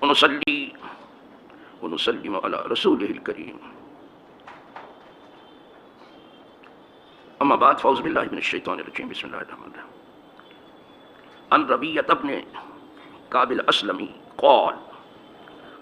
ونصلي ونسلم على رسوله الكريم. أما بعد فأعوذ بالله من الشيطان الرجيم. بسم الله الرحمن الرحيم. عن ربيعة بن كعب الأسلمي قال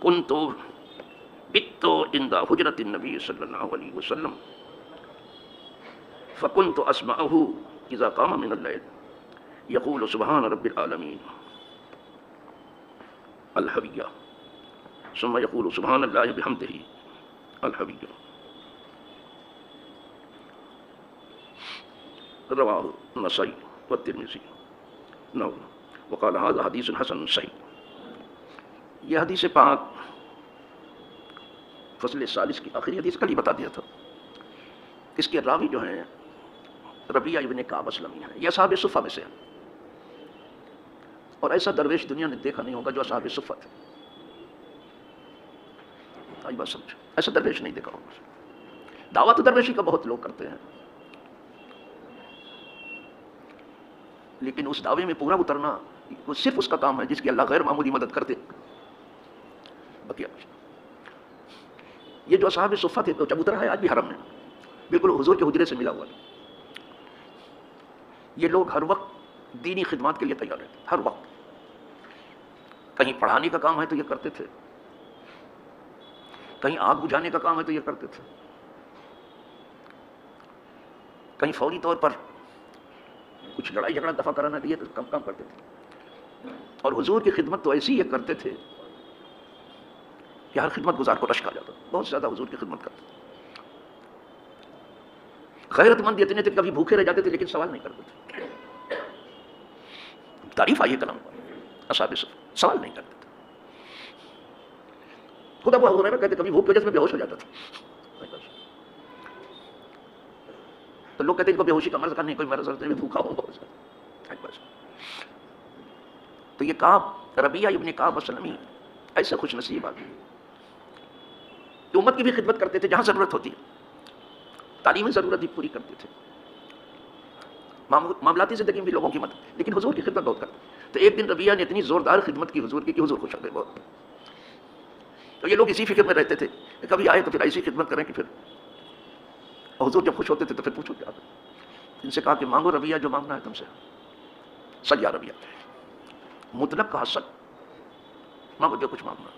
كنت بت عند حجرة النبي صلى الله عليه وسلم فكنت أسمعه إذا قام من الليل يقول سبحان رب العالمين الحبية، ثم يقول سبحان الله بحمده الحبية. رواه النسائی والترمذی. نو وقال هذا حدیث حسن صحیح. یہ حدیث پاک فصل ثالث کی آخری حدیث کل ہی بتا دیا تھا. اس کے راوی جو ہیں ربیعہ ابن کعب اسلمی ہیں. یہ اصحاب صفہ میں سے ہیں، اور ایسا درویش دنیا نے دیکھا نہیں ہوگا جو اصحاب صفہ تھے. آئی بات سمجھ، ایسا درویش نہیں دیکھا ہوگا. دعویٰ تو درویشی کا بہت لوگ کرتے ہیں، لیکن اس دعوے میں پورا اترنا وہ صرف اس کا کام ہے جس کی اللہ غیر معمولی مدد کرتے. یہ جو اصحاب صفہ تھے جب اترا ہے آج بھی حرم میں بالکل حضور کے حجرے سے ملا ہوا ہے. یہ لوگ ہر وقت دینی خدمات کے لیے تیار رہتے، ہر وقت. کہیں پڑھانے کا کام ہے تو یہ کرتے تھے، کہیں آگ بجھانے کا کام ہے تو یہ کرتے تھے، کہیں فوری طور پر کچھ لڑائی جھگڑا دفع کرانا دیے تو کام کرتے تھے. اور حضور کی خدمت تو ایسی یہ کرتے تھے کہ ہر خدمت گزار کو رشک آ جاتا. بہت زیادہ حضور کی خدمت کرتے. غیرت مند اتنے تھے کبھی بھوکے رہ جاتے تھے لیکن سوال نہیں کرتے تھے. تعریف آئی ہے کلام پر، اصحاب صفہ سوال نہیں کرتے تھے. خود ابو ہریرہ کہتے کبھی بھوک کی وجہ سے میں بے ہوش ہو جاتا تھا. تو لوگ کہتے ہیں کہ بے ہوشی کا مرض کا نہیں، کوئی مرض نہیں، بھوکا ہو بہت زیادہ. تو یہ کعب ربیعہ ابن کعب اسلمی ایسا خوش نصیب آدمی کہ امت کی بھی خدمت کرتے تھے جہاں ضرورت ہوتی ہے. تعلیمی ضرورت بھی پوری کرتے تھے، معاملاتی زندگی میں بھی لوگوں کی مدد، لیکن حضور کی خدمت بہت کرتے. تو ایک دن ربیعہ نے اتنی زوردار خدمت کی حضور کی کہ حضور خوش ہو گئے بہت. تو یہ لوگ اسی فکر میں رہتے تھے کہ کبھی آئے تو پھر ایسی خدمت کریں کہ پھر. اور حضور جب خوش ہوتے تھے تو پھر پوچھو کیا. ان سے کہا کہ مانگو ربیعہ جو مانگنا ہے تم سے. سل یا ربیعہ، مطلق کہا سل، مانگو جو کچھ مانگنا.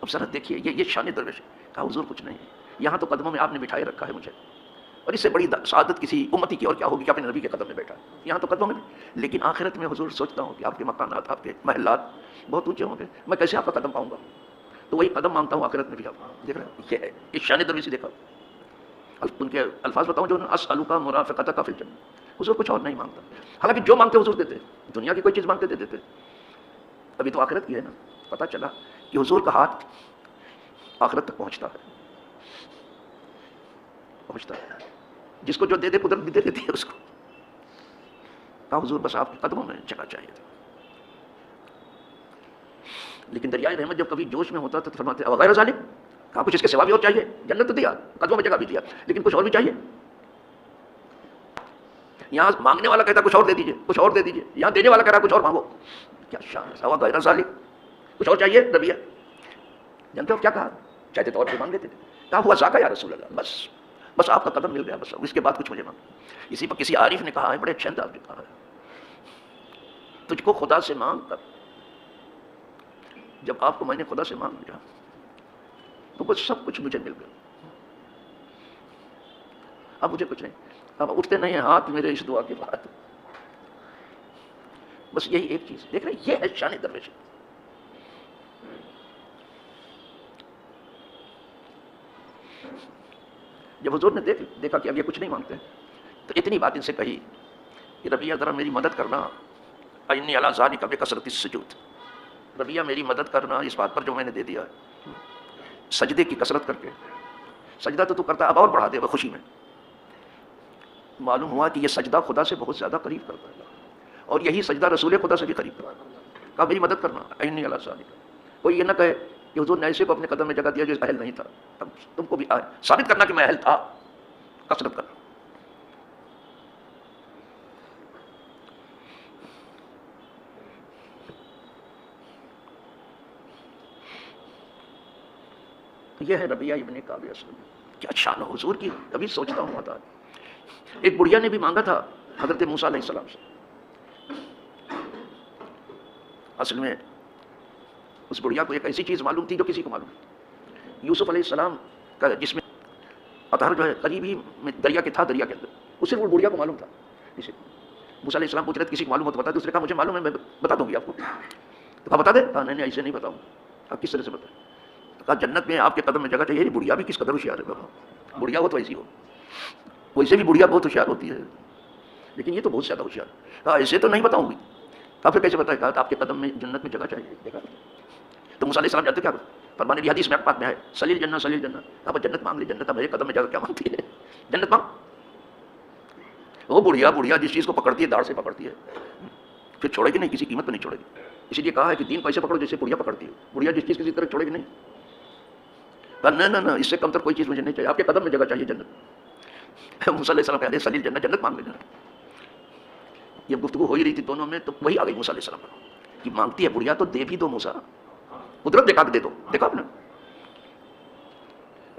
اب ذرا دیکھیے یہ شان درویش. کہا حضور کچھ نہیں ہے، یہاں تو قدموں میں آپ نے بٹھائے رکھا ہے مجھے، اور اس سے بڑی سعادت کسی امتی کی اور کیا ہوگی کہ اپنے نبی کے قدم میں بیٹھا ہے. یہاں تو قدموں میں، لیکن آخرت میں حضور سوچتا ہوں کہ آپ کے مکانات، آپ کے محلات بہت اونچے ہوں گے، میں کیسے آپ کا قدم پاؤں گا. تو وہی قدم مانگتا ہوں آخرت میں بھی. آپ دیکھ رہے ہیں یہ ہے اس شان درویشی. دیکھا ان کے الفاظ بتاؤں جو اسألک مرافقتک فی الجنہ. حضور کچھ اور نہیں مانگتا، حالانکہ جو مانگتے حضور دیتے. دنیا کی کوئی چیز مانگتے دے دیتے. ابھی تو آخرت کی ہے نا. پتہ چلا کہ حضور کا ہاتھ آخرت تک پہنچتا ہے. جس کو جو دے دے قدرت بھی دے دیتی ہے اس کو. کہا حضور بس آپ کے قدموں میں جگہ چاہیے تھا. لیکن دریائے رحمت جب کبھی جوش میں ہوتا تو فرماتے غیر ذالک. کہا کچھ اس کے سوا بھی اور چاہیے. جنت تو دیا، قدموں میں جگہ بھی دیا، لیکن کچھ اور بھی چاہیے. یہاں مانگنے والا کہتا کچھ اور دے دیجیے، کچھ اور دے دیجیے. یہاں دینے والا کہہ رہا کچھ اور مانگو. کیا شان ہے. غیر ذالک، کچھ اور چاہیے. ربیعہ جانتے ہو کیا کہا؟ چاہتے تو اور بھی مانگ لیتے تھے. کہا ہوا ذاکا یا رسول اللہ، بس آپ کا قدم مل گیا، بس اس کے بعد کچھ مجھے مانگ. اسی پر کسی عارف نے کہا ہے، بڑے اچھے انداز میں کہا ہے، تجھ کو خدا سے مانگ کر جب آپ کو میں نے خدا سے مانگ لیا تو بس سب کچھ مجھے مل گیا. اب مجھے کچھ نہیں. اب اٹھتے نہیں ہیں ہاتھ میرے اس دعا کے بعد. بس یہی ایک چیز. دیکھ رہے یہ ہے شان درویش. جب حضور نے دیکھا کہ اب یہ کچھ نہیں مانگتے تو اتنی بات ان سے کہی کہ ربیعہ ذرا میری مدد کرنا. انی علی ذالک بکثرۃ السجود. ربیعہ میری مدد کرنا اس بات پر جو میں نے دے دیا ہے، سجدے کی کثرت کر کے. سجدہ تو کرتا اب اور بڑھا دے وہ خوشی میں. معلوم ہوا کہ یہ سجدہ خدا سے بہت زیادہ قریب کرتا ہے، اور یہی سجدہ رسول خدا سے بھی قریب کرتا ہے. کہا میری مدد کرنا. انی علی ذالک. کوئی یہ نہ کہے کہ حضور نے ایسے کو اپنے قدم میں جگہ دیا جو اہل نہیں تھا. اب تم کو بھی ثابت کرنا کہ میں اہل تھا. کثرت کرنا. یہ ہے ربیعہ ابن کعب اسلمی. کیا شان ہے حضور کی. کبھی سوچتا ہوں ہوتا. ایک بڑھیا نے بھی مانگا تھا حضرت موسیٰ علیہ السلام سے. اصل میں اس بڑھیا کو ایک ایسی چیز معلوم تھی جو کسی کو معلوم نہیں. یوسف علیہ السلام کا جس میں اطہر جو ہے قریب ہی میں دریا کے تھا, دریا کے اندر, اس سے وہ بڑھیا کو معلوم تھا. جسے موسیٰ علیہ السلام پوچھ رہے تھے کسی کو معلوم ہو تو بتا. دوسرے کہا مجھے معلوم ہے, میں بتا دوں گی آپ کو. تو کہا بتا دے. کہا نہیں ایسے نہیں بتاؤں. آپ کس طرح سے بتائیں. کہا جنت میں آپ کے قدم میں جگہ چاہیے. بڑھیا بھی کس قدر ہوشیار ہے بابا. بڑھیا ہو تو ایسی ہو. ویسے بھی بڑھیا بہت ہوشیار ہوتی ہے, لیکن یہ تو بہت زیادہ ہوشیار. کہا ایسے تو نہیں بتاؤں گی. کہا پھر کیسے بتائے. کہا آپ کے قدم میں جنت میں جگہ چاہیے. دیکھا تو موسیٰ علیہ السلام جانتے کیا فرمانے کی حدیث میں پاک میں ہے سلیل جنت سلیل جنت. اب جنت مانگ لی. جنت میرے قدم میں جگہ کیا مانگتی ہے. جنت مانگ. وہ بڑھیا بڑھیا جس چیز کو پکڑتی ہے داڑھ سے پکڑتی ہے, پھر چھوڑے گی نہیں, کسی قیمت پہ نہیں چھوڑے گی. اسی لیے کہا ہے کہ 3 پیسے پکڑو جیسے بڑھیا پکڑتی ہے. بڑھیا جس چیز کسی طرح چھوڑے گی نہیں. کہا نہ اس سے کم تر کوئی چیز مجھے نہیں چاہیے. آپ کے قدم میں جگہ چاہیے جنت. موسیٰ علیہ السلام کہتے ہیں سلیل جنت, جنت مانگ لینا. یہ گفتگو ہو ہی رہی تھی دونوں میں, تو وہی آ گئی موسیٰ علیہ السلام پر کہ مانگتی ہے بڑھیا تو دے بھی دو موسیٰ. قدرت دکھا کے دے دو. دیکھا آپ نے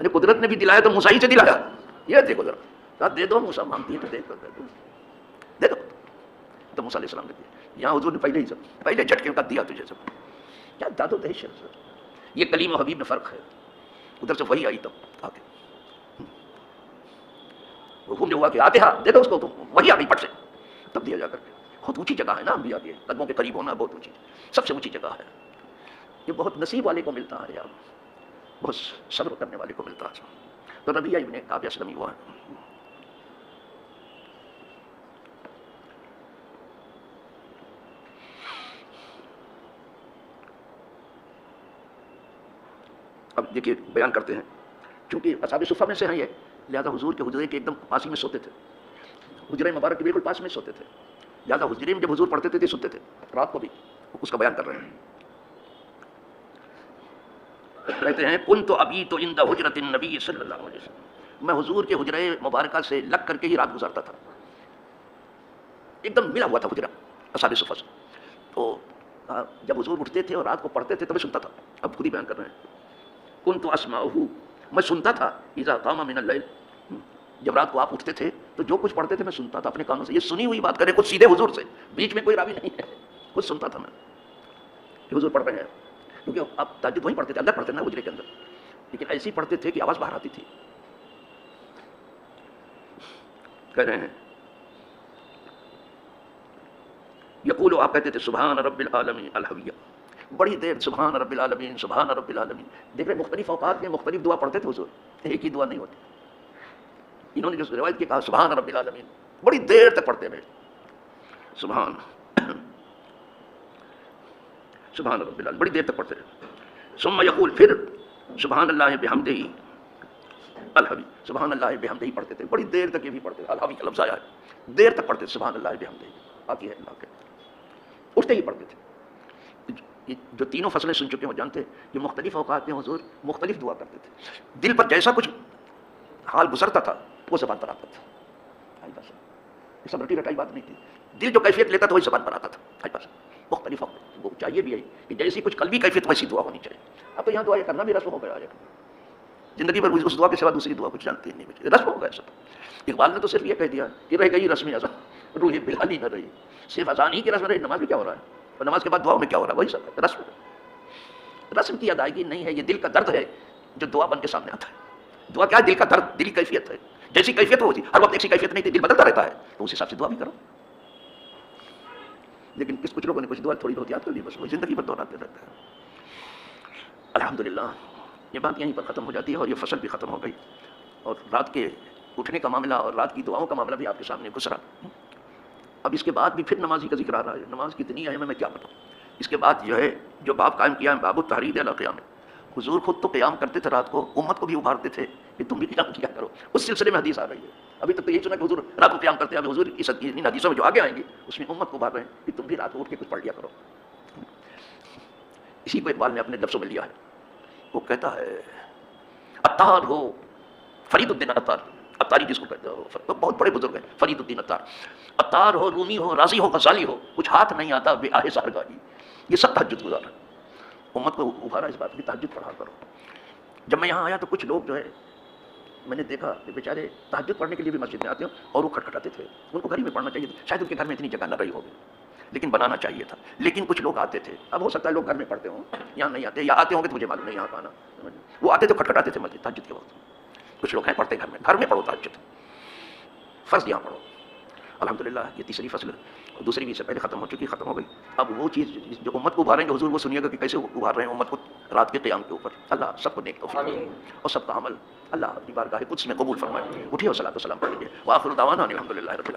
قدرت نے بھی دلایا تو موسیٰ ہی سے دلایا. یہ دیکھو ذرا. کہا دے دو موسیٰ, مانگتی ہے تو دے دو. تو موسیٰ علیہ السلام نے دیا. یہاں حضور نے پہلے ہی سب پہلے جھٹکے کا دیا تجھے سب. کیا داد و دہشت. یہ کلیم و حبیب میں فرق ہے. ادھر سے وہی آئی تب آ کے حکم جو ہوا کہ آتے دے دو اس کو, تو وہی آ گئی پٹ سے تب دیا جا کر کے. بہت اونچی جگہ ہے نا انبیاء کے قدموں کے قریب ہونا. بہت اونچی, سب سے اونچی جگہ ہے. یہ بہت نصیب والے کو ملتا ہے یار, بہت صبر کرنے والے کو ملتا ہے. تو ربیعہ ابن کعب اسلمی ہوا ہے. اب دیکھیے بیان کرتے ہیں, چونکہ اصحاب صفہ میں سے ہیں یہ, لہذا حضور کے حجرے کے ایک دم پاس ہی میں سوتے تھے. حجرہ مبارک کے بالکل پاس میں سوتے تھے. لہذا حجرے میں جب حضور پڑھتے تھے سوتے تھے رات کو بھی. اس کا بیان کر رہے ہیں. کہتے ہیں کنت ابیت عند حجرۃ النبی صلی اللہ علیہ وسلم. میں حضور کے حجرے مبارکہ سے لگ کر کے ہی رات گزارتا تھا. ایک دم ملا ہوا تھا حجرہ اصحاب صفہ سے. تو جب حضور اٹھتے تھے اور رات کو پڑھتے تھے تو میں سنتا تھا. اب خود ہی بیان کر رہے ہیں. کنت اسمعہ, میں سنتا تھا اذا قام من اللیل, جب رات کو آپ اٹھتے تھے تو جو کچھ پڑھتے تھے میں سنتا تھا اپنے کانوں سے. یہ سنی ہوئی بات کرے کچھ سیدھے حضور سے, بیچ میں کوئی راوی نہیں ہے. کچھ سنتا تھا میں کہ حضور پڑھ رہے ہیں, کیونکہ آپ تہجد وہیں پڑھتے تھے, اندر پڑھتے نا حجرے کے اندر, لیکن ایسی پڑھتے تھے کہ آواز باہر آتی تھی. کہہ رہے ہیں یقول, آپ کہتے تھے سبحان رب العالمین الحویہ. بڑی دیر سبحان رب العالمین سبحان رب العالمین. دیکھ رہے مختلف اوقات میں مختلف دعا پڑھتے تھے حضور, ایک ہی دعا نہیں ہوتی. انہوں نے جو روایت کی کہا سبحان رب العالمین, بڑی دیر تک پڑھتے رہے سبحان سبحان رب العالمین, بڑی دیر تک پڑھتے رہے. ثم یقول, پھر سبحان اللہ بحمدہ الحوی, سبحان اللہ بحمدہ پڑھتے تھے. بڑی دیر تک یہ بھی پڑھتے تھے. الحوی کا لفظ آیا ہے, دیر تک پڑھتے تھے سبحان اللہ بحمدہ. آتی ہے اللہ کے, اٹھتے ہی پڑھتے تھے. جو تینوں فصلیں سن چکے ہیں وہ جانتے ہیں کہ مختلف اوقات میں حضور مختلف دعا کرتے تھے. دل پر جیسا کچھ حال گزرتا تھا وہ زبان پر آتا تھا. یہ سب رٹی رٹائی بات نہیں تھی. دل جو کیفیت لیتا تھا وہی زبان پر آتا تھا. مختلف اوقات وہ چاہیے بھی ہے کہ جیسی کچھ قلبی کیفیت ویسی دعا ہونی چاہیے. اب تو یہاں دعا کرنا بھی رسم ہو گیا ہے. زندگی پر اس دعا کے سوا دوسری دعا کچھ جانتے ہی نہیں, رسم ہو گیا سب. اقبال نے تو صرف یہ کہہ دیا کہ رہ گئی رسم اذان, روح بلالی نہ رہی. صرف اذان ہی کی رسم رہی, نماز میں کیا ہو رہا ہے, اور نماز کے بعد دعاؤں میں کیا ہو رہا ہے, وہی سب رسم. رسم کی ادائیگی نہیں ہے, یہ دل کا درد ہے جو دعا بن کے سامنے آتا ہے. دعا کیا ہے, دل کا درد, دل کی کیفیت ہے. جیسی کیفیت ہوتی, ہر وقت ایسی کیفیت نہیں تھی, دل بدلتا رہتا ہے, تو اس حساب سے دعا بھی کرو. لیکن کچھ لوگوں نے کچھ دعا تھوڑی بہت یاد کر لی, بس وہ زندگی پر دہراتے رہتے ہیں. الحمدللہ یہ بات یہیں پر ختم ہو جاتی ہے, اور یہ فصل بھی ختم ہو گئی. اور رات کے اٹھنے کا معاملہ اور رات کی دعاؤں کا معاملہ بھی آپ کے سامنے گزرا. اب اس کے بعد بھی پھر نمازی کا ذکر آ رہا ہے. نماز کتنی اہم ہے میں کیا بتاؤں. اس کے بعد جو ہے جو باب قائم کیا ہے باب التحرید علی القیام. حضور خود تو قیام کرتے تھے رات کو, امت کو بھی ابھارتے تھے کہ تم بھی قیام کیا کرو. اس سلسلے میں حدیث آ رہی ہے. ابھی تک تو یہی سنا کہ حضور رات کو قیام کرتے ہیں, اب حضور ان حدیثوں میں جو آگے آئیں گی اس میں امت کو ابھار رہے ہیں کہ تم بھی رات کو اٹھ کے کچھ پڑھ لیا کرو. اسی کو اقبال نے اپنے لفظوں میں لیا ہے. وہ کہتا ہے عطار ہو فرید الدین عطار, عطاری جس کو کہتے ہیں, بہت بڑے بزرگ ہیں فرید الدین عطار. عطار ہو, رومی ہو, رازی ہو, غزالی ہو, کچھ ہاتھ نہیں آتا بے آہ سحرگاہی. یہ سب تہجد گزار ہے. امت کو ابھارا اس بات کی تہجد پڑھا کرو. جب میں یہاں آیا تو کچھ لوگ جو ہے میں نے دیکھا کہ بیچارے تہجد پڑھنے کے لیے بھی مسجد میں آتے ہیں اور وہ کھٹکھٹاتے تھے. ان کو گھر ہی میں پڑھنا چاہیے تھا, شاید ان کے گھر میں اتنی جگہ نہ رہی ہوگی, لیکن بنانا چاہیے تھا. لیکن کچھ لوگ آتے تھے, اب ہو سکتا ہے لوگ گھر میں پڑھتے ہوں, یہاں نہیں آتے, یا آتے ہوں گے تو مجھے معلوم نہیں یہاں کا آنا. وہ آتے تو کھٹکھٹاتے تھے مسجد تہجد کے وقت. کچھ لوگ ہیں پڑھتے گھر میں پڑھو تہجد, فرض یہاں پڑھو. الحمدللہ یہ تیسری فصل, دوسری بھی اس سے پہلے ختم ہو چکی, ختم ہو گئی. اب وہ چیز جو امت کو ابھاریں گے حضور, وہ سنیے گا کہ کیسے ابھار رہے ہیں امت کو رات کے قیام کے اوپر. اللہ سب کو نیک توفیق دے اور سب کا عمل اللہ اپنی بارگاہ قدس میں قبول فرمائے. اٹھیے اور صلاۃ و سلام پڑھ لیجیے. وآخر دعوانا الحمدللہ رب العالمین.